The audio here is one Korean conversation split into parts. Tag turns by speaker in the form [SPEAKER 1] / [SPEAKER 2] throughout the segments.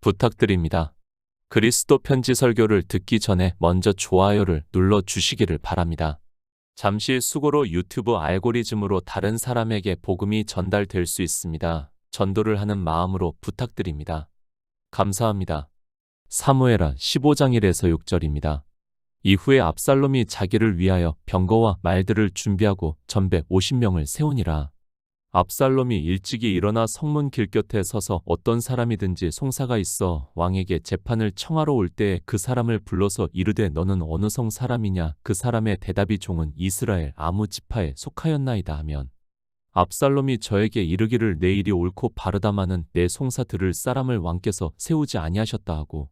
[SPEAKER 1] 부탁드립니다. 그리스도 편지 설교를 듣기 전에 먼저 좋아요를 눌러 주시기를 바랍니다. 잠시 수고로 유튜브 알고리즘으로 다른 사람에게 복음이 전달될 수 있습니다. 전도를 하는 마음으로 부탁드립니다. 감사합니다. 사무엘하 15장 1에서 6절입니다. 이후에 압살롬이 자기를 위하여 병거와 말들을 준비하고 전배 50명을 세우니라. 압살롬이 일찍이 일어나 성문 길곁에 서서 어떤 사람이든지 송사가 있어 왕에게 재판을 청하러 올 때에 그 사람을 불러서 이르되 너는 어느 성 사람이냐? 그 사람의 대답이 종은 이스라엘 아무 지파에 속하였나이다 하면 압살롬이 저에게 이르기를 내 일이 옳고 바르다마는 내 송사 들을 사람을 왕께서 세우지 아니하셨다 하고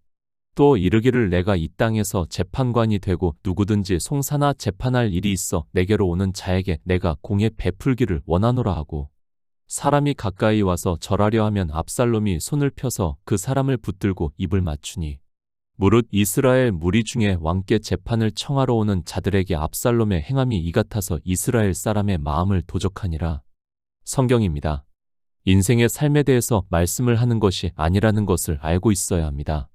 [SPEAKER 1] 또 이르기를 내가 이 땅에서 재판관이 되고 누구든지 송사나 재판할 일이 있어 내게로 오는 자에게 내가 공에 베풀기를 원하노라 하고 사람이 가까이 와서 절하려 하면 압살롬이 손을 펴서 그 사람을 붙들고 입을 맞추니 무릇 이스라엘 무리 중에 왕께 재판을 청하러 오는 자들에게 압살롬의 행함이 이 같아서 이스라엘 사람의 마음을 도적하니라. 성경입니다. 인생의 삶에 대해서 말씀을 하는 것이 아니라는 것을 알고 있어야 합니다.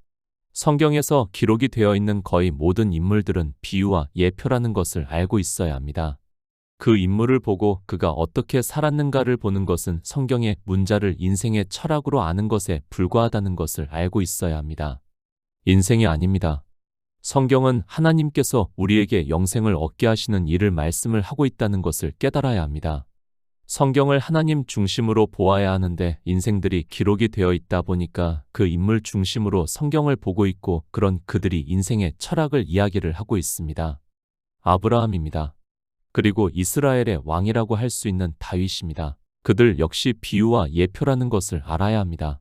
[SPEAKER 1] 성경에서 기록이 되어 있는 거의 모든 인물들은 비유와 예표라는 것을 알고 있어야 합니다. 그 인물을 보고 그가 어떻게 살았는가를 보는 것은 성경의 문자를 인생의 철학으로 아는 것에 불과하다는 것을 알고 있어야 합니다. 인생이 아닙니다. 성경은 하나님께서 우리에게 영생을 얻게 하시는 일을 말씀을 하고 있다는 것을 깨달아야 합니다. 성경을 하나님 중심으로 보아야 하는데 인생들이 기록이 되어 있다 보니까 그 인물 중심으로 성경을 보고 있고 그런 그들이 인생의 철학을 이야기를 하고 있습니다. 아브라함입니다. 그리고 이스라엘의 왕이라고 할 수 있는 다윗입니다. 그들 역시 비유와 예표라는 것을 알아야 합니다.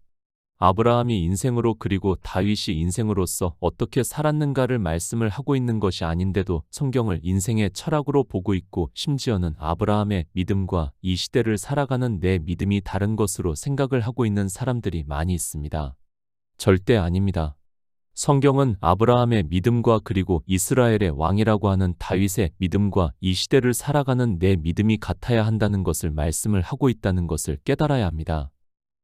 [SPEAKER 1] 아브라함이 인생으로 그리고 다윗이 인생으로서 어떻게 살았는가를 말씀을 하고 있는 것이 아닌데도 성경을 인생의 철학으로 보고 있고 심지어는 아브라함의 믿음과 이 시대를 살아가는 내 믿음이 다른 것으로 생각을 하고 있는 사람들이 많이 있습니다. 절대 아닙니다. 성경은 아브라함의 믿음과 그리고 이스라엘의 왕이라고 하는 다윗의 믿음과 이 시대를 살아가는 내 믿음이 같아야 한다는 것을 말씀을 하고 있다는 것을 깨달아야 합니다.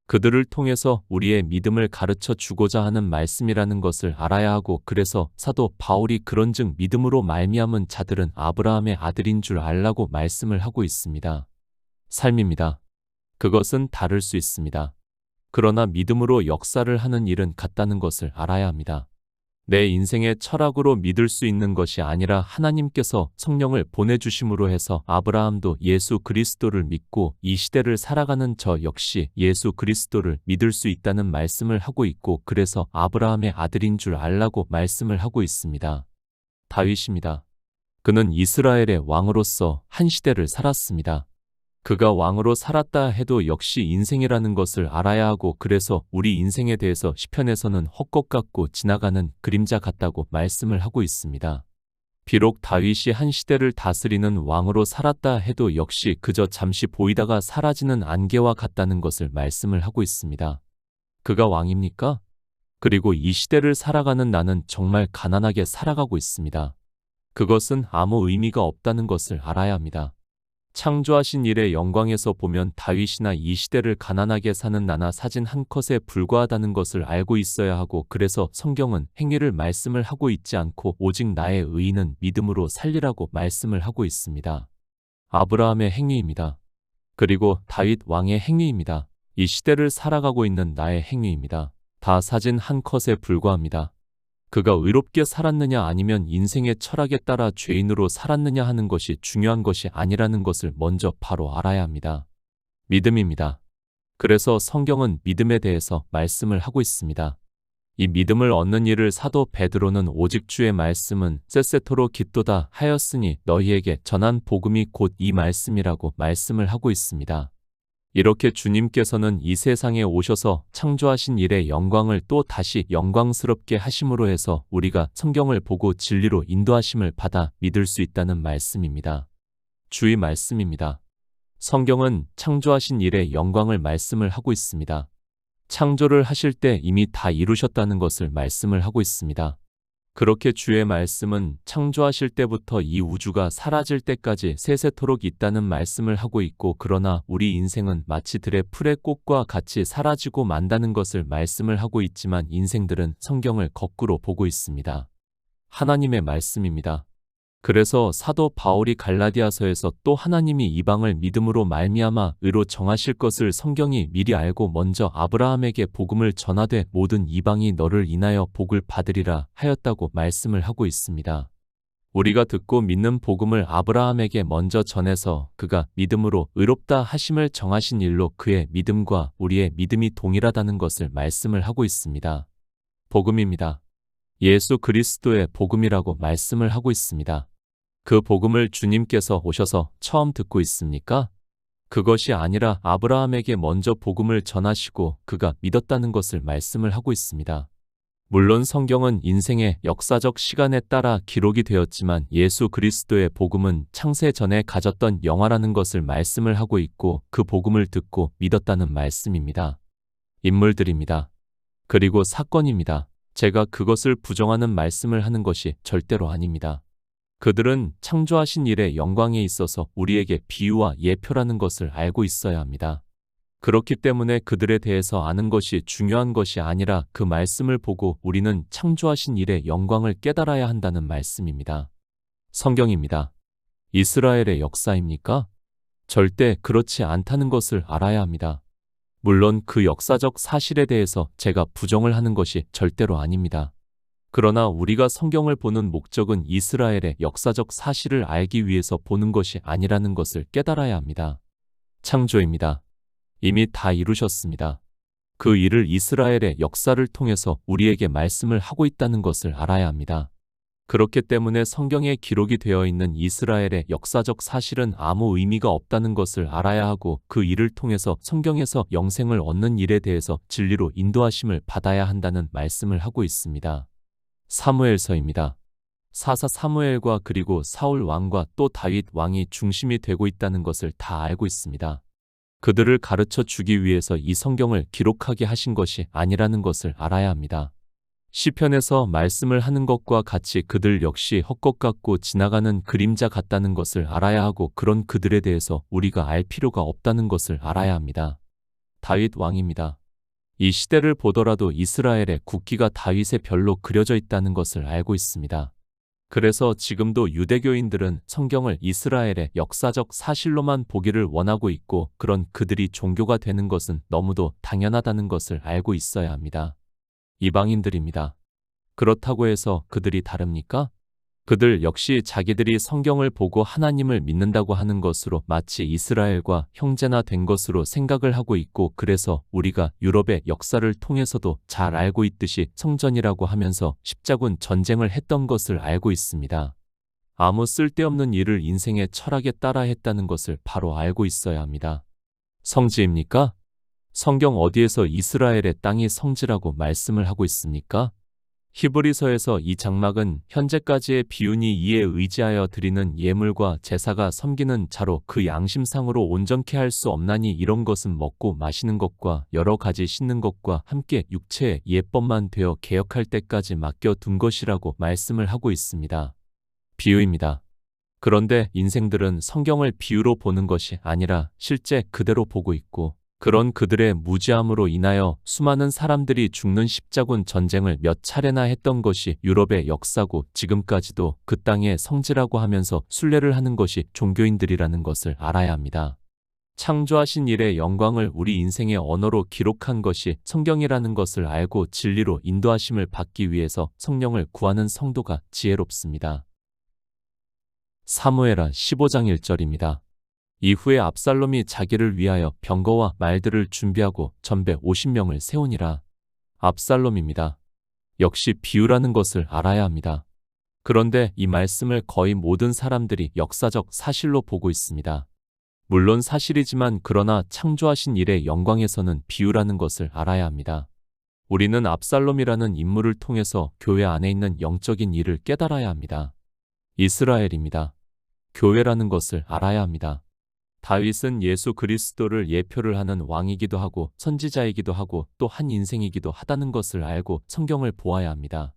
[SPEAKER 1] 그들을 통해서 우리의 믿음을 가르쳐 주고자 하는 말씀이라는 것을 알아야 하고 그래서 사도 바울이 그런즉 믿음으로 말미암은 자들은 아브라함의 아들인 줄 알라고 말씀을 하고 있습니다. 삶입니다. 그것은 다를 수 있습니다. 그러나 믿음으로 역사를 하는 일은 같다는 것을 알아야 합니다. 내 인생의 철학으로 믿을 수 있는 것이 아니라 하나님께서 성령을 보내주심으로 해서 아브라함도 예수 그리스도를 믿고 이 시대를 살아가는 저 역시 예수 그리스도를 믿을 수 있다는 말씀을 하고 있고 그래서 아브라함의 아들인 줄 알라고 말씀을 하고 있습니다. 다윗입니다. 그는 이스라엘의 왕으로서 한 시대를 살았습니다. 그가 왕으로 살았다 해도 역시 인생이라는 것을 알아야 하고 그래서 우리 인생에 대해서 시편에서는 헛것 같고 지나가는 그림자 같다고 말씀을 하고 있습니다. 비록 다윗이 한 시대를 다스리는 왕으로 살았다 해도 역시 그저 잠시 보이다가 사라지는 안개와 같다는 것을 말씀을 하고 있습니다. 그가 왕입니까? 그리고 이 시대를 살아가는 나는 정말 가난하게 살아가고 있습니다. 그것은 아무 의미가 없다는 것을 알아야 합니다. 창조하신 일의 영광에서 보면 다윗이나 이 시대를 가난하게 사는 나나 사진 한 컷에 불과하다는 것을 알고 있어야 하고 그래서 성경은 행위를 말씀을 하고 있지 않고 오직 나의 의인은 믿음으로 살리라고 말씀을 하고 있습니다. 아브라함의 행위입니다. 그리고 다윗 왕의 행위입니다. 이 시대를 살아가고 있는 나의 행위입니다. 다 사진 한 컷에 불과합니다. 그가 의롭게 살았느냐 아니면 인생의 철학에 따라 죄인으로 살았느냐 하는 것이 중요한 것이 아니라는 것을 먼저 바로 알아야 합니다. 믿음입니다. 그래서 성경은 믿음에 대해서 말씀을 하고 있습니다. 이 믿음을 얻는 일을 사도 베드로는 오직 주의 말씀은 세세토로 깃도다 하였으니 너희에게 전한 복음이 곧 이 말씀이라고 말씀을 하고 있습니다. 이렇게 주님께서는 이 세상에 오셔서 창조하신 일의 영광을 또 다시 영광스럽게 하심으로 해서 우리가 성경을 보고 진리로 인도하심을 받아 믿을 수 있다는 말씀입니다. 주의 말씀입니다. 성경은 창조하신 일의 영광을 말씀을 하고 있습니다. 창조를 하실 때 이미 다 이루셨다는 것을 말씀을 하고 있습니다. 그렇게 주의 말씀은 창조하실 때부터 이 우주가 사라질 때까지 세세토록 있다는 말씀을 하고 있고, 그러나 우리 인생은 마치 들의 풀의 꽃과 같이 사라지고 만다는 것을 말씀을 하고 있지만 인생들은 성경을 거꾸로 보고 있습니다. 하나님의 말씀입니다. 그래서 사도 바울이 갈라디아서에서 또 하나님이 이방을 믿음으로 말미암아 의로 정하실 것을 성경이 미리 알고 먼저 아브라함에게 복음을 전하되 모든 이방이 너를 인하여 복을 받으리라 하였다고 말씀을 하고 있습니다. 우리가 듣고 믿는 복음을 아브라함에게 먼저 전해서 그가 믿음으로 의롭다 하심을 정하신 일로 그의 믿음과 우리의 믿음이 동일하다는 것을 말씀을 하고 있습니다. 복음입니다. 예수 그리스도의 복음이라고 말씀을 하고 있습니다. 그 복음을 주님께서 오셔서 처음 듣고 있습니까? 그것이 아니라 아브라함에게 먼저 복음을 전하시고 그가 믿었다는 것을 말씀을 하고 있습니다. 물론 성경은 인생의 역사적 시간에 따라 기록이 되었지만 예수 그리스도의 복음은 창세 전에 가졌던 영화라는 것을 말씀을 하고 있고 그 복음을 듣고 믿었다는 말씀입니다. 인물들입니다. 그리고 사건입니다. 제가 그것을 부정하는 말씀을 하는 것이 절대로 아닙니다. 그들은 창조하신 일의 영광에 있어서 우리에게 비유와 예표라는 것을 알고 있어야 합니다. 그렇기 때문에 그들에 대해서 아는 것이 중요한 것이 아니라 그 말씀을 보고 우리는 창조하신 일의 영광을 깨달아야 한다는 말씀입니다. 성경입니다. 이스라엘의 역사입니까? 절대 그렇지 않다는 것을 알아야 합니다. 물론 그 역사적 사실에 대해서 제가 부정을 하는 것이 절대로 아닙니다. 그러나 우리가 성경을 보는 목적은 이스라엘의 역사적 사실을 알기 위해서 보는 것이 아니라는 것을 깨달아야 합니다. 창조입니다. 이미 다 이루셨습니다. 그 일을 이스라엘의 역사를 통해서 우리에게 말씀을 하고 있다는 것을 알아야 합니다. 그렇기 때문에 성경에 기록이 되어 있는 이스라엘의 역사적 사실은 아무 의미가 없다는 것을 알아야 하고 그 일을 통해서 성경에서 영생을 얻는 일에 대해서 진리로 인도하심을 받아야 한다는 말씀을 하고 있습니다. 사무엘서입니다. 사사 사무엘과 그리고 사울 왕과 또 다윗 왕이 중심이 되고 있다는 것을 다 알고 있습니다. 그들을 가르쳐 주기 위해서 이 성경을 기록하게 하신 것이 아니라는 것을 알아야 합니다. 시편에서 말씀을 하는 것과 같이 그들 역시 헛것 같고 지나가는 그림자 같다는 것을 알아야 하고 그런 그들에 대해서 우리가 알 필요가 없다는 것을 알아야 합니다. 다윗 왕입니다. 이 시대를 보더라도 이스라엘의 국기가 다윗의 별로 그려져 있다는 것을 알고 있습니다. 그래서 지금도 유대교인들은 성경을 이스라엘의 역사적 사실로만 보기를 원하고 있고 그런 그들이 종교가 되는 것은 너무도 당연하다는 것을 알고 있어야 합니다. 이방인들입니다. 그렇다고 해서 그들이 다릅니까? 그들 역시 자기들이 성경을 보고 하나님을 믿는다고 하는 것으로 마치 이스라엘과 형제나 된 것으로 생각을 하고 있고 그래서 우리가 유럽의 역사를 통해서도 잘 알고 있듯이 성전이라고 하면서 십자군 전쟁을 했던 것을 알고 있습니다. 아무 쓸데없는 일을 인생의 철학에 따라 했다는 것을 바로 알고 있어야 합니다. 성지입니까? 성경 어디에서 이스라엘의 땅이 성지라고 말씀을 하고 있습니까? 히브리서에서 이 장막은 현재까지의 비유니 이에 의지하여 드리는 예물과 제사가 섬기는 자로 그 양심상으로 온전케 할 수 없나니 이런 것은 먹고 마시는 것과 여러 가지 씻는 것과 함께 육체의 예법만 되어 개혁할 때까지 맡겨둔 것이라고 말씀을 하고 있습니다. 비유입니다. 그런데 인생들은 성경을 비유로 보는 것이 아니라 실제 그대로 보고 있고 그런 그들의 무지함으로 인하여 수많은 사람들이 죽는 십자군 전쟁을 몇 차례나 했던 것이 유럽의 역사고 지금까지도 그 땅의 성지라고 하면서 순례를 하는 것이 종교인들이라는 것을 알아야 합니다. 창조하신 일의 영광을 우리 인생의 언어로 기록한 것이 성경이라는 것을 알고 진리로 인도하심을 받기 위해서 성령을 구하는 성도가 지혜롭습니다. 사무엘하 15장 1절입니다. 이후에 압살롬이 자기를 위하여 병거와 말들을 준비하고 전배 50명을 세우니라. 압살롬입니다. 역시 비유라는 것을 알아야 합니다. 그런데 이 말씀을 거의 모든 사람들이 역사적 사실로 보고 있습니다. 물론 사실이지만 그러나 창조하신 일의 영광에서는 비유라는 것을 알아야 합니다. 우리는 압살롬이라는 인물을 통해서 교회 안에 있는 영적인 일을 깨달아야 합니다. 이스라엘입니다. 교회라는 것을 알아야 합니다. 다윗은 예수 그리스도를 예표를 하는 왕이기도 하고 선지자이기도 하고 또 한 인생이기도 하다는 것을 알고 성경을 보아야 합니다.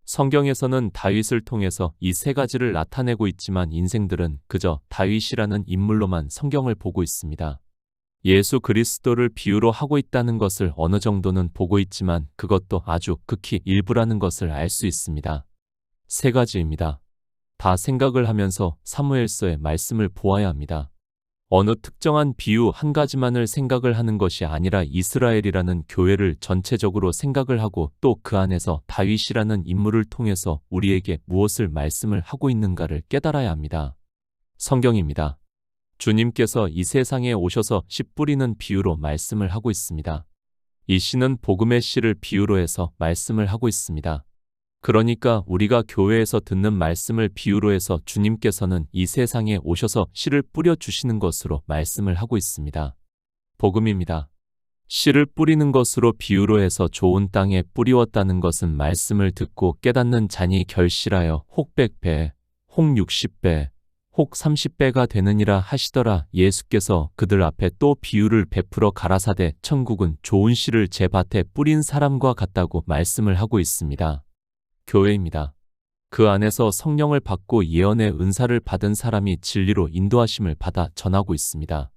[SPEAKER 1] 성경에서는 다윗을 통해서 이 세 가지를 나타내고 있지만 인생들은 그저 다윗이라는 인물로만 성경을 보고 있습니다. 예수 그리스도를 비유로 하고 있다는 것을 어느 정도는 보고 있지만 그것도 아주 극히 일부라는 것을 알 수 있습니다. 세 가지입니다. 다 생각을 하면서 사무엘서의 말씀을 보아야 합니다. 어느 특정한 비유 한 가지만을 생각을 하는 것이 아니라 이스라엘이라는 교회를 전체적으로 생각을 하고 또 그 안에서 다윗이라는 인물을 통해서 우리에게 무엇을 말씀을 하고 있는가를 깨달아야 합니다. 성경입니다. 주님께서 이 세상에 오셔서 씨 뿌리는 비유로 말씀을 하고 있습니다. 이 씨는 복음의 씨를 비유로 해서 말씀을 하고 있습니다. 그러니까 우리가 교회에서 듣는 말씀을 비유로 해서 주님께서는 이 세상에 오셔서 씨를 뿌려주시는 것으로 말씀을 하고 있습니다. 복음입니다. 씨를 뿌리는 것으로 비유로 해서 좋은 땅에 뿌리웠다는 것은 말씀을 듣고 깨닫는 자니 결실하여 혹 100배, 혹 60배, 혹 30배가 되느니라 하시더라. 예수께서 그들 앞에 또 비유를 베풀어 가라사대 천국은 좋은 씨를 제 밭에 뿌린 사람과 같다고 말씀을 하고 있습니다. 교회입니다. 그 안에서 성령을 받고 예언의 은사를 받은 사람이 진리로 인도하심을 받아 전하고 있습니다.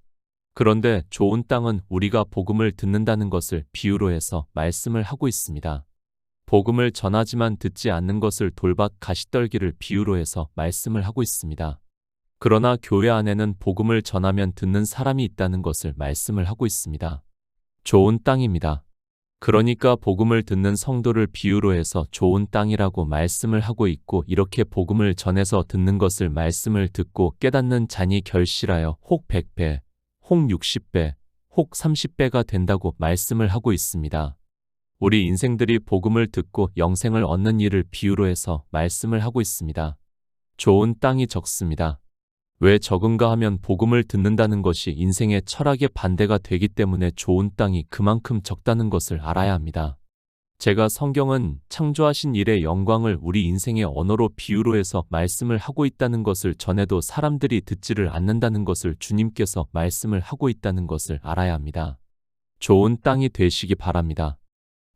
[SPEAKER 1] 그런데 좋은 땅은 우리가 복음을 듣는다는 것을 비유로 해서 말씀을 하고 있습니다. 복음을 전하지만 듣지 않는 것을 돌밭 가시떨기를 비유로 해서 말씀을 하고 있습니다. 그러나 교회 안에는 복음을 전하면 듣는 사람이 있다는 것을 말씀을 하고 있습니다. 좋은 땅입니다. 그러니까 복음을 듣는 성도를 비유로 해서 좋은 땅이라고 말씀을 하고 있고 이렇게 복음을 전해서 듣는 것을 말씀을 듣고 깨닫는 자니 결실하여 혹 100배, 혹 60배, 혹 30배가 된다고 말씀을 하고 있습니다. 우리 인생들이 복음을 듣고 영생을 얻는 일을 비유로 해서 말씀을 하고 있습니다. 좋은 땅이 적습니다. 왜 적은가 하면 복음을 듣는다는 것이 인생의 철학의 반대가 되기 때문에 좋은 땅이 그만큼 적다는 것을 알아야 합니다. 제가 성경은 창조하신 일의 영광을 우리 인생의 언어로 비유로 해서 말씀을 하고 있다는 것을 전해도 사람들이 듣지를 않는다는 것을 주님께서 말씀을 하고 있다는 것을 알아야 합니다. 좋은 땅이 되시기 바랍니다.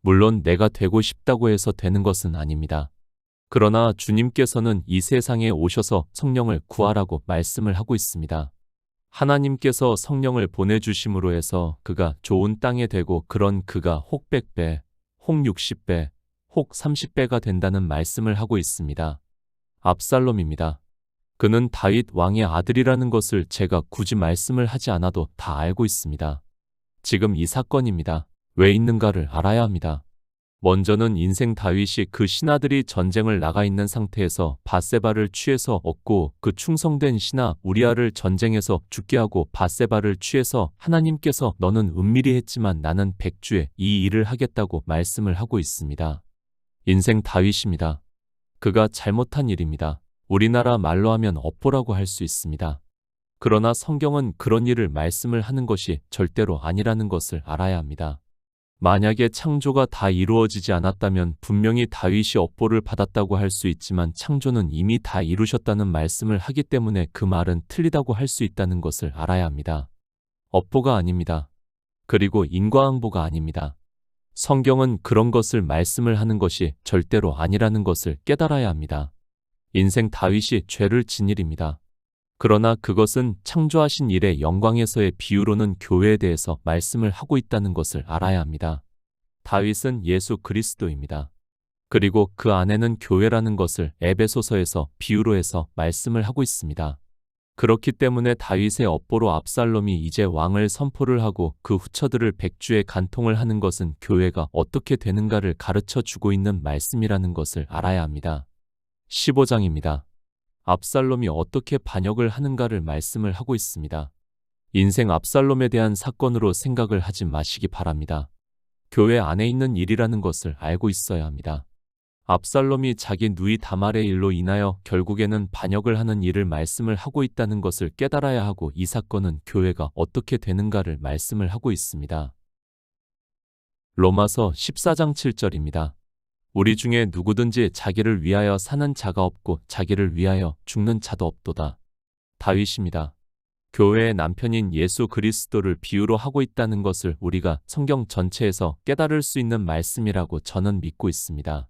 [SPEAKER 1] 물론 내가 되고 싶다고 해서 되는 것은 아닙니다. 그러나 주님께서는 이 세상에 오셔서 성령을 구하라고 말씀을 하고 있습니다. 하나님께서 성령을 보내주심으로 해서 그가 좋은 땅에 되고 그런 그가 혹 100배, 혹 60배, 혹 30배가 된다는 말씀을 하고 있습니다. 압살롬입니다. 그는 다윗 왕의 아들이라는 것을 제가 굳이 말씀을 하지 않아도 다 알고 있습니다. 지금 이 사건입니다. 왜 있는가를 알아야 합니다. 먼저는 인생 다윗이 그 신하들이 전쟁을 나가 있는 상태에서 밧세바를 취해서 얻고 그 충성된 신하 우리아를 전쟁에서 죽게 하고 밧세바를 취해서 하나님께서 너는 은밀히 했지만 나는 백주에 이 일을 하겠다고 말씀을 하고 있습니다. 인생 다윗입니다. 그가 잘못한 일입니다. 우리나라 말로 하면 업보라고 할 수 있습니다. 그러나 성경은 그런 일을 말씀을 하는 것이 절대로 아니라는 것을 알아야 합니다. 만약에 창조가 다 이루어지지 않았다면 분명히 다윗이 업보를 받았다고 할 수 있지만 창조는 이미 다 이루셨다는 말씀을 하기 때문에 그 말은 틀리다고 할 수 있다는 것을 알아야 합니다. 업보가 아닙니다. 그리고 인과응보가 아닙니다. 성경은 그런 것을 말씀을 하는 것이 절대로 아니라는 것을 깨달아야 합니다. 인생 다윗이 죄를 진 일입니다. 그러나 그것은 창조하신 일의 영광에서의 비유로는 교회에 대해서 말씀을 하고 있다는 것을 알아야 합니다. 다윗은 예수 그리스도입니다. 그리고 그 안에는 교회라는 것을 에베소서에서 비유로 해서 말씀을 하고 있습니다. 그렇기 때문에 다윗의 업보로 압살롬이 이제 왕을 선포를 하고 그 후처들을 백주에 간통을 하는 것은 교회가 어떻게 되는가를 가르쳐 주고 있는 말씀이라는 것을 알아야 합니다. 15장입니다. 압살롬이 어떻게 반역을 하는가를 말씀을 하고 있습니다. 인생 압살롬에 대한 사건으로 생각을 하지 마시기 바랍니다. 교회 안에 있는 일이라는 것을 알고 있어야 합니다. 압살롬이 자기 누이 다말의 일로 인하여 결국에는 반역을 하는 일을 말씀을 하고 있다는 것을 깨달아야 하고 이 사건은 교회가 어떻게 되는가를 말씀을 하고 있습니다. 로마서 14장 7절입니다. 우리 중에 누구든지 자기를 위하여 사는 자가 없고 자기를 위하여 죽는 자도 없도다. 다윗입니다. 교회의 남편인 예수 그리스도를 비유로 하고 있다는 것을 우리가 성경 전체에서 깨달을 수 있는 말씀이라고 저는 믿고 있습니다.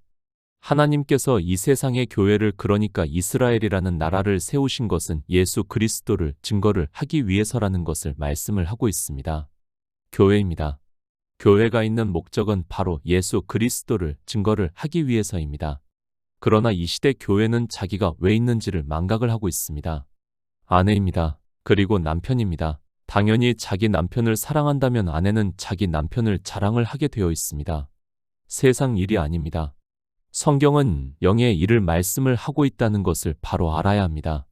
[SPEAKER 1] 하나님께서 이 세상의 교회를, 그러니까 이스라엘이라는 나라를 세우신 것은 예수 그리스도를 증거를 하기 위해서라는 것을 말씀을 하고 있습니다. 교회입니다. 교회가 있는 목적은 바로 예수 그리스도를 증거를 하기 위해서입니다. 그러나 이 시대 교회는 자기가 왜 있는지를 망각을 하고 있습니다. 아내입니다. 그리고 남편입니다. 당연히 자기 남편을 사랑한다면 아내는 자기 남편을 자랑을 하게 되어 있습니다. 세상 일이 아닙니다. 성경은 영의 일을 말씀을 하고 있다는 것을 바로 알아야 합니다.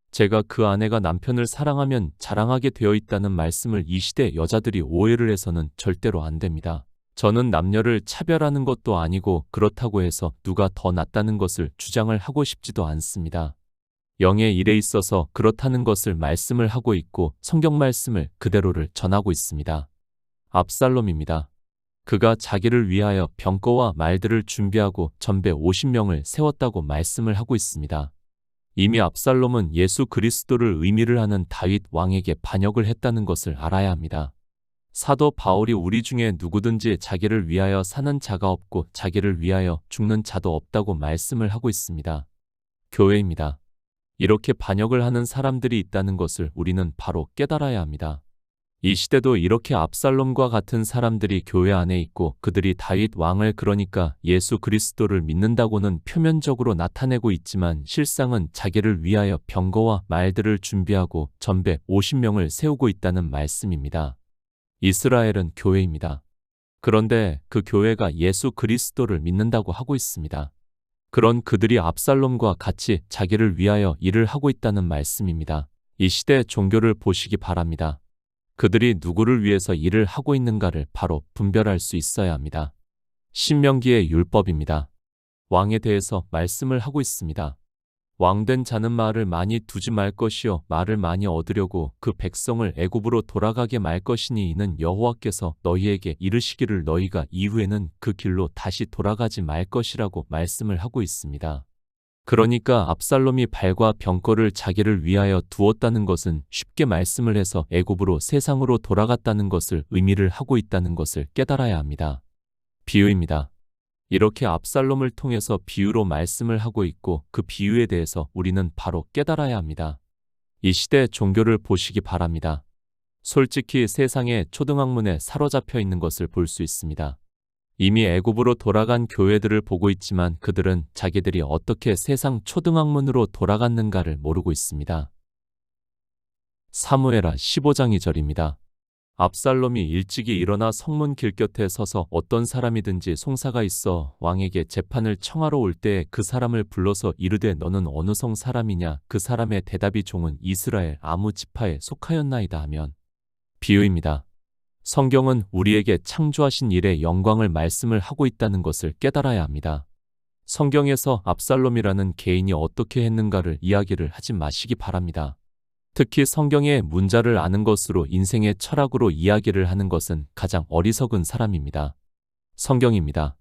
[SPEAKER 1] 제가 그 아내가 남편을 사랑하면 자랑하게 되어 있다는 말씀을 이 시대 여자들이 오해를 해서는 절대로 안 됩니다. 저는 남녀를 차별하는 것도 아니고 그렇다고 해서 누가 더 낫다는 것을 주장을 하고 싶지도 않습니다. 영의 일에 있어서 그렇다는 것을 말씀을 하고 있고 성경 말씀을 그대로를 전하고 있습니다. 압살롬입니다. 그가 자기를 위하여 병거와 말들을 준비하고 전배 50명을 세웠다고 말씀을 하고 있습니다. 이미 압살롬은 예수 그리스도를 의미를 하는 다윗 왕에게 반역을 했다는 것을 알아야 합니다. 사도 바울이 우리 중에 누구든지 자기를 위하여 사는 자가 없고 자기를 위하여 죽는 자도 없다고 말씀을 하고 있습니다. 교회입니다. 이렇게 반역을 하는 사람들이 있다는 것을 우리는 바로 깨달아야 합니다. 이 시대도 이렇게 압살롬과 같은 사람들이 교회 안에 있고 그들이 다윗 왕을, 그러니까 예수 그리스도를 믿는다고는 표면적으로 나타내고 있지만 실상은 자기를 위하여 병거와 말들을 준비하고 전배 50명을 세우고 있다는 말씀입니다. 이스라엘은 교회입니다. 그런데 그 교회가 예수 그리스도를 믿는다고 하고 있습니다. 그런 그들이 압살롬과 같이 자기를 위하여 일을 하고 있다는 말씀입니다. 이 시대 종교를 보시기 바랍니다. 그들이 누구를 위해서 일을 하고 있는가를 바로 분별할 수 있어야 합니다. 신명기의 율법입니다. 왕에 대해서 말씀을 하고 있습니다. 왕된 자는 말을 많이 두지 말 것이요 말을 많이 얻으려고 그 백성을 애굽으로 돌아가게 말 것이니 이는 여호와께서 너희에게 이르시기를 너희가 이후에는 그 길로 다시 돌아가지 말 것이라고 말씀을 하고 있습니다. 그러니까 압살롬이 발과 병거를 자기를 위하여 두었다는 것은 쉽게 말씀을 해서 애굽으로 세상으로 돌아갔다는 것을 의미를 하고 있다는 것을 깨달아야 합니다. 비유입니다. 이렇게 압살롬을 통해서 비유로 말씀을 하고 있고 그 비유에 대해서 우리는 바로 깨달아야 합니다. 이 시대 종교를 보시기 바랍니다. 솔직히 세상의 초등학문에 사로잡혀 있는 것을 볼 수 있습니다. 이미 애굽으로 돌아간 교회들을 보고 있지만 그들은 자기들이 어떻게 세상 초등학문으로 돌아갔는가를 모르고 있습니다. 사무엘하 15장 2절입니다. 압살롬이 일찍이 일어나 성문 길곁에 서서 어떤 사람이든지 송사가 있어 왕에게 재판을 청하러 올 때에 그 사람을 불러서 이르되 너는 어느 성 사람이냐? 그 사람의 대답이 종은 이스라엘 아무 지파에 속하였나이다 하면. 비유입니다. 성경은 우리에게 창조하신 일의 영광을 말씀을 하고 있다는 것을 깨달아야 합니다. 성경에서 압살롬이라는 개인이 어떻게 했는가를 이야기를 하지 마시기 바랍니다. 특히 성경의 문자를 아는 것으로 인생의 철학으로 이야기를 하는 것은 가장 어리석은 사람입니다. 성경입니다.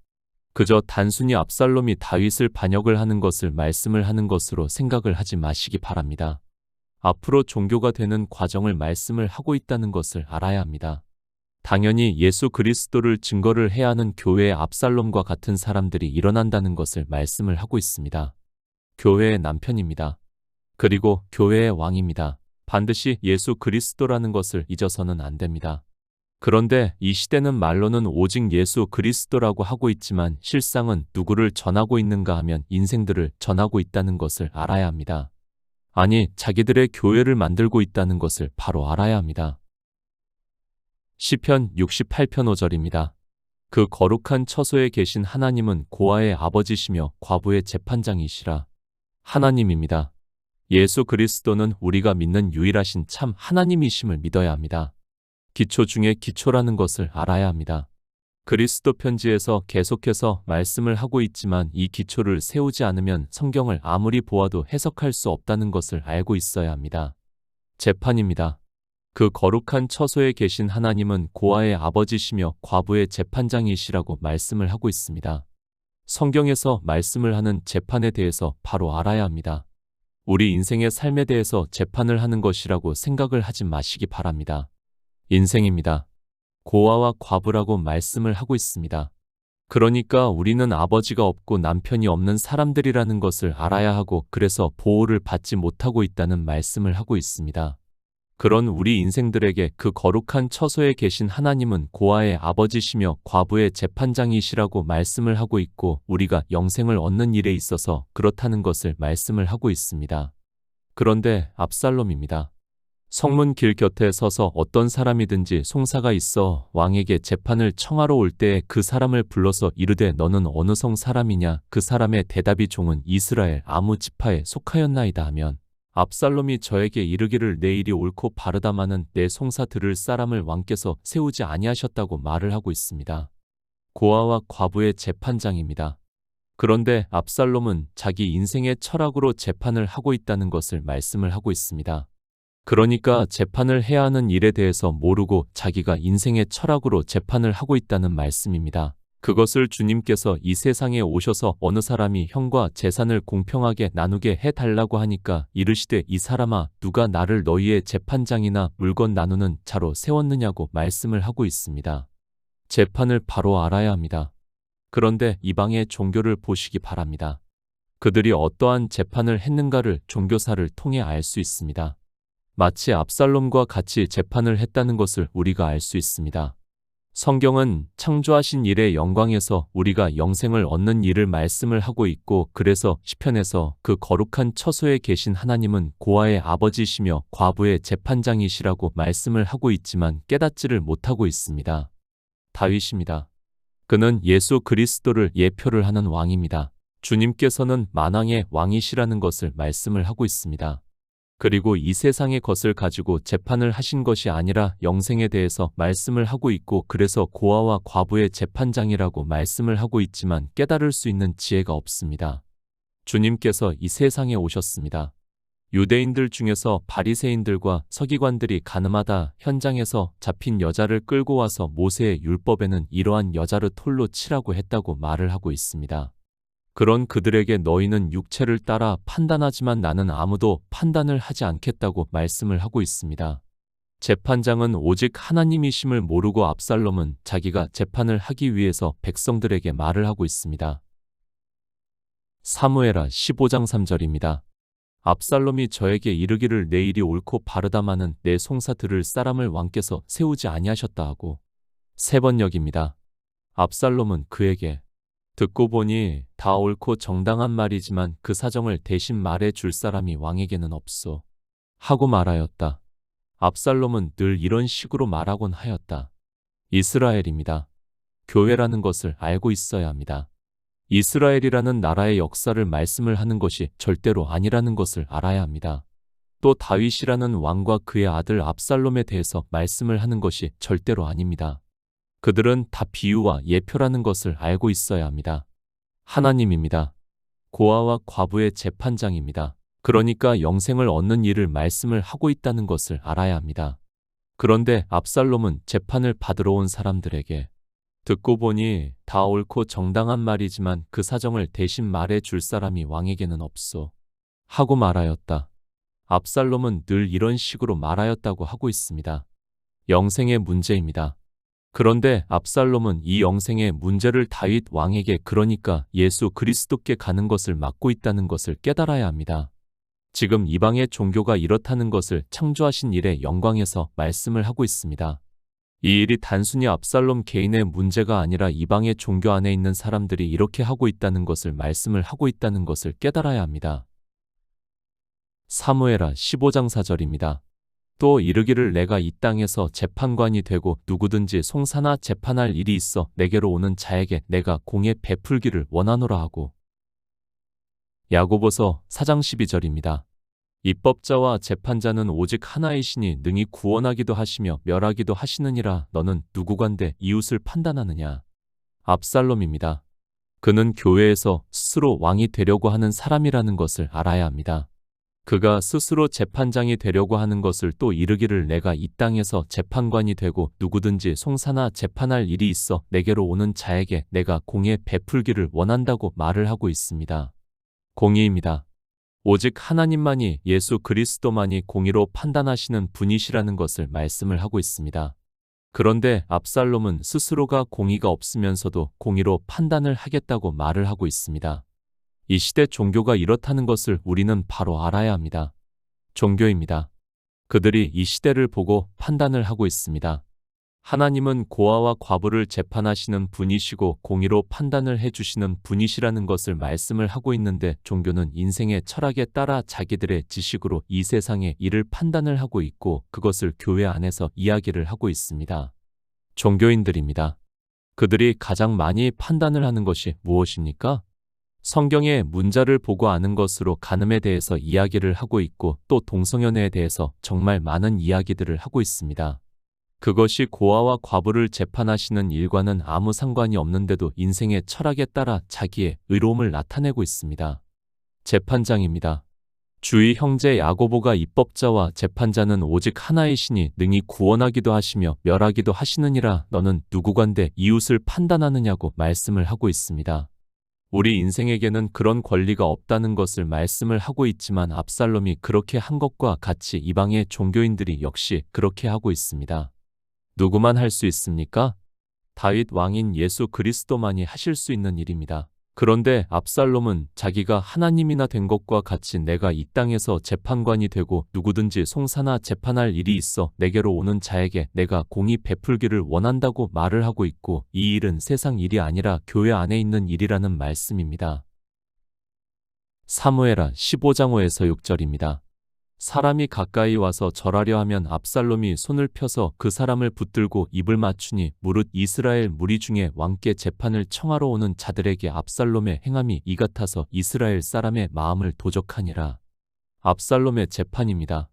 [SPEAKER 1] 그저 단순히 압살롬이 다윗을 반역을 하는 것을 말씀을 하는 것으로 생각을 하지 마시기 바랍니다. 앞으로 종교가 되는 과정을 말씀을 하고 있다는 것을 알아야 합니다. 당연히 예수 그리스도를 증거를 해야 하는 교회의 압살롬과 같은 사람들이 일어난다는 것을 말씀을 하고 있습니다. 교회의 남편입니다. 그리고 교회의 왕입니다. 반드시 예수 그리스도라는 것을 잊어서는 안 됩니다. 그런데 이 시대는 말로는 오직 예수 그리스도라고 하고 있지만 실상은 누구를 전하고 있는가 하면 인생들을 전하고 있다는 것을 알아야 합니다. 아니, 자기들의 교회를 만들고 있다는 것을 바로 알아야 합니다. 시편 68편 5절입니다. 그 거룩한 처소에 계신 하나님은 고아의 아버지시며 과부의 재판장이시라. 하나님입니다. 예수 그리스도는 우리가 믿는 유일하신 참 하나님이심을 믿어야 합니다. 기초 중에 기초라는 것을 알아야 합니다. 그리스도 편지에서 계속해서 말씀을 하고 있지만 이 기초를 세우지 않으면 성경을 아무리 보아도 해석할 수 없다는 것을 알고 있어야 합니다. 재판입니다. 그 거룩한 처소에 계신 하나님은 고아의 아버지시며 과부의 재판장이시라고 말씀을 하고 있습니다. 성경에서 말씀을 하는 재판에 대해서 바로 알아야 합니다. 우리 인생의 삶에 대해서 재판을 하는 것이라고 생각을 하지 마시기 바랍니다. 인생입니다. 고아와 과부라고 말씀을 하고 있습니다. 그러니까 우리는 아버지가 없고 남편이 없는 사람들이라는 것을 알아야 하고 그래서 보호를 받지 못하고 있다는 말씀을 하고 있습니다. 그런 우리 인생들에게 그 거룩한 처소에 계신 하나님은 고아의 아버지시며 과부의 재판장이시라고 말씀을 하고 있고 우리가 영생을 얻는 일에 있어서 그렇다는 것을 말씀을 하고 있습니다. 그런데 압살롬입니다. 성문 길 곁에 서서 어떤 사람이든지 송사가 있어 왕에게 재판을 청하러 올 때에 그 사람을 불러서 이르되 너는 어느 성 사람이냐? 그 사람의 대답이 종은 이스라엘 아무 지파에 속하였나이다 하면 압살롬이 저에게 이르기를 내 일이 옳고 바르다마는 내 송사 들을 사람을 왕께서 세우지 아니하셨다고 말을 하고 있습니다. 고아와 과부의 재판장입니다. 그런데 압살롬은 자기 인생의 철학으로 재판을 하고 있다는 것을 말씀을 하고 있습니다. 그러니까 재판을 해야 하는 일에 대해서 모르고 자기가 인생의 철학으로 재판을 하고 있다는 말씀입니다. 그것을 주님께서 이 세상에 오셔서 어느 사람이 형과 재산을 공평하게 나누게 해달라고 하니까 이르시되 이 사람아 누가 나를 너희의 재판장이나 물건 나누는 자로 세웠느냐고 말씀을 하고 있습니다. 재판을 바로 알아야 합니다. 그런데 이방의 종교를 보시기 바랍니다. 그들이 어떠한 재판을 했는가를 종교사를 통해 알 수 있습니다. 마치 압살롬과 같이 재판을 했다는 것을 우리가 알 수 있습니다. 성경은 창조하신 일의 영광에서 우리가 영생을 얻는 일을 말씀을 하고 있고 그래서 시편에서 그 거룩한 처소에 계신 하나님은 고아의 아버지시며 과부의 재판장이시라고 말씀을 하고 있지만 깨닫지를 못하고 있습니다. 다윗입니다. 그는 예수 그리스도를 예표를 하는 왕입니다. 주님께서는 만왕의 왕이시라는 것을 말씀을 하고 있습니다. 그리고 이 세상의 것을 가지고 재판을 하신 것이 아니라 영생에 대해서 말씀을 하고 있고 그래서 고아와 과부의 재판장이라고 말씀을 하고 있지만 깨달을 수 있는 지혜가 없습니다. 주님께서 이 세상에 오셨습니다. 유대인들 중에서 바리새인들과 서기관들이 가늠하다 현장에서 잡힌 여자를 끌고 와서 모세의 율법에는 이러한 여자를 돌로 치라고 했다고 말을 하고 있습니다. 그런 그들에게 너희는 육체를 따라 판단하지만 나는 아무도 판단을 하지 않겠다고 말씀을 하고 있습니다. 재판장은 오직 하나님이심을 모르고 압살롬은 자기가 재판을 하기 위해서 백성들에게 말을 하고 있습니다. 사무엘하 15장 3절입니다. 압살롬이 저에게 이르기를 내 일이 옳고 바르다마는 내 송사 들을 사람을 왕께서 세우지 아니하셨다 하고 3번역입니다. 압살롬은 그에게 듣고 보니 다 옳고 정당한 말이지만 그 사정을 대신 말해 줄 사람이 왕에게는 없소 하고 말하였다. 압살롬은 늘 이런 식으로 말하곤 하였다. 이스라엘입니다. 교회라는 것을 알고 있어야 합니다. 이스라엘이라는 나라의 역사를 말씀을 하는 것이 절대로 아니라는 것을 알아야 합니다. 또 다윗이라는 왕과 그의 아들 압살롬에 대해서 말씀을 하는 것이 절대로 아닙니다. 그들은 다 비유와 예표라는 것을 알고 있어야 합니다. 하나님입니다. 고아와 과부의 재판장입니다. 그러니까 영생을 얻는 일을 말씀을 하고 있다는 것을 알아야 합니다. 그런데 압살롬은 재판을 받으러 온 사람들에게 듣고 보니 다 옳고 정당한 말이지만 그 사정을 대신 말해 줄 사람이 왕에게는 없소 하고 말하였다. 압살롬은 늘 이런 식으로 말하였다고 하고 있습니다. 영생의 문제입니다. 그런데 압살롬은 이 영생의 문제를 다윗 왕에게 그러니까 예수 그리스도께 가는 것을 막고 있다는 것을 깨달아야 합니다. 지금 이방의 종교가 이렇다는 것을 창조하신 일의 영광에서 말씀을 하고 있습니다. 이 일이 단순히 압살롬 개인의 문제가 아니라 이방의 종교 안에 있는 사람들이 이렇게 하고 있다는 것을 말씀을 하고 있다는 것을 깨달아야 합니다. 사무엘하 15장 4절입니다. 또 이르기를 내가 이 땅에서 재판관이 되고 누구든지 송사나 재판할 일이 있어 내게로 오는 자에게 내가 공에 베풀기를 원하노라 하고 야고보서 4장 12절입니다. 입법자와 재판자는 오직 하나이시니 능히 구원하기도 하시며 멸하기도 하시느니라. 너는 누구간데 이웃을 판단하느냐? 압살롬입니다. 그는 교회에서 스스로 왕이 되려고 하는 사람이라는 것을 알아야 합니다. 그가 스스로 재판장이 되려고 하는 것을 또 이르기를 내가 이 땅에서 재판관이 되고 누구든지 송사나 재판할 일이 있어 내게로 오는 자에게 내가 공에 베풀기를 원한다고 말을 하고 있습니다. 공의입니다. 오직 하나님만이 예수 그리스도만이 공의로 판단하시는 분이시라는 것을 말씀을 하고 있습니다. 그런데 압살롬은 스스로가 공의가 없으면서도 공의로 판단을 하겠다고 말을 하고 있습니다. 이 시대 종교가 이렇다는 것을 우리는 바로 알아야 합니다. 종교입니다. 그들이 이 시대를 보고 판단을 하고 있습니다. 하나님은 고아와 과부를 재판하시는 분이시고 공의로 판단을 해주시는 분이시라는 것을 말씀을 하고 있는데 종교는 인생의 철학에 따라 자기들의 지식으로 이 세상의 일을 판단을 하고 있고 그것을 교회 안에서 이야기를 하고 있습니다. 종교인들입니다. 그들이 가장 많이 판단을 하는 것이 무엇입니까? 성경의 문자를 보고 아는 것으로 간음에 대해서 이야기를 하고 있고 또 동성연애에 대해서 정말 많은 이야기들을 하고 있습니다. 그것이 고아와 과부를 재판하시는 일과는 아무 상관이 없는데도 인생의 철학에 따라 자기의 의로움을 나타내고 있습니다. 재판장입니다. 주의 형제 야고보가 입법자와 재판자는 오직 하나이시니 능히 구원하기도 하시며 멸하기도 하시느니라. 너는 누구간데 이웃을 판단하느냐고 말씀을 하고 있습니다. 우리 인생에게는 그런 권리가 없다는 것을 말씀을 하고 있지만 압살롬이 그렇게 한 것과 같이 이방의 종교인들이 역시 그렇게 하고 있습니다. 누구만 할 수 있습니까? 다윗 왕인 예수 그리스도만이 하실 수 있는 일입니다. 그런데 압살롬은 자기가 하나님이나 된 것과 같이 내가 이 땅에서 재판관이 되고 누구든지 송사나 재판할 일이 있어 내게로 오는 자에게 내가 공의 베풀기를 원한다고 말을 하고 있고 이 일은 세상 일이 아니라 교회 안에 있는 일이라는 말씀입니다. 사무엘하 15장 5에서 6절입니다. 사람이 가까이 와서 절하려 하면 압살롬이 손을 펴서 그 사람을 붙들고 입을 맞추니 무릇 이스라엘 무리 중에 왕께 재판을 청하러 오는 자들에게 압살롬의 행함이 이 같아서 이스라엘 사람의 마음을 도적하니라. 압살롬의 재판입니다.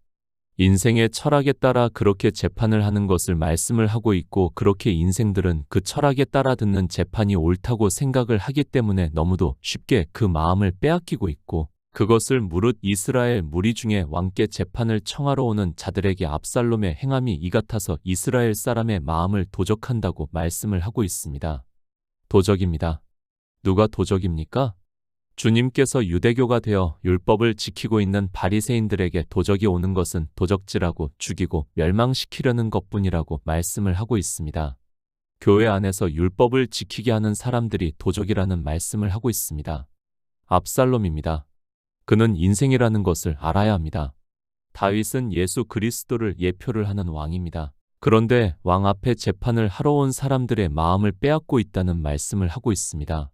[SPEAKER 1] 인생의 철학에 따라 그렇게 재판을 하는 것을 말씀을 하고 있고 그렇게 인생들은 그 철학에 따라 듣는 재판이 옳다고 생각을 하기 때문에 너무도 쉽게 그 마음을 빼앗기고 있고 그것을 무릇 이스라엘 무리 중에 왕께 재판을 청하러 오는 자들에게 압살롬의 행함이 이 같아서 이스라엘 사람의 마음을 도적한다고 말씀을 하고 있습니다. 도적입니다. 누가 도적입니까? 주님께서 유대교가 되어 율법을 지키고 있는 바리새인들에게 도적이 오는 것은 도적질하고 죽이고 멸망시키려는 것뿐이라고 말씀을 하고 있습니다. 교회 안에서 율법을 지키게 하는 사람들이 도적이라는 말씀을 하고 있습니다. 압살롬입니다. 그는 인생이라는 것을 알아야 합니다. 다윗은 예수 그리스도를 예표를 하는 왕입니다. 그런데 왕 앞에 재판을 하러 온 사람들의 마음을 빼앗고 있다는 말씀을 하고 있습니다.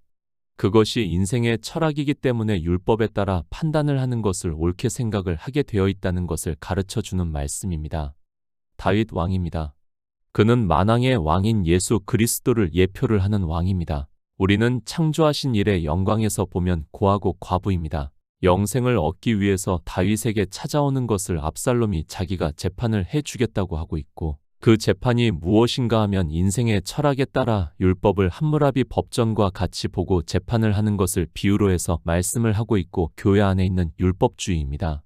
[SPEAKER 1] 그것이 인생의 철학이기 때문에 율법에 따라 판단을 하는 것을 옳게 생각을 하게 되어 있다는 것을 가르쳐주는 말씀입니다. 다윗 왕입니다. 그는 만왕의 왕인 예수 그리스도를 예표를 하는 왕입니다. 우리는 창조하신 일의 영광에서 보면 고아고 과부입니다. 영생을 얻기 위해서 다윗에게 찾아오는 것을 압살롬이 자기가 재판을 해주겠다고 하고 있고 그 재판이 무엇인가 하면 인생의 철학에 따라 율법을 함무라비 법전과 같이 보고 재판을 하는 것을 비유로 해서 말씀을 하고 있고 교회 안에 있는 율법주의입니다.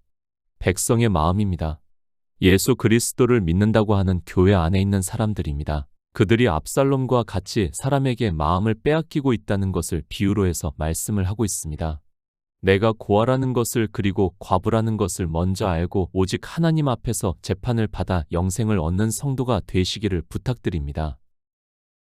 [SPEAKER 1] 백성의 마음입니다. 예수 그리스도를 믿는다고 하는 교회 안에 있는 사람들입니다. 그들이 압살롬과 같이 사람에게 마음을 빼앗기고 있다는 것을 비유로 해서 말씀을 하고 있습니다. 내가 고아라는 것을 그리고 과부라는 것을 먼저 알고 오직 하나님 앞에서 재판을 받아 영생을 얻는 성도가 되시기를 부탁드립니다.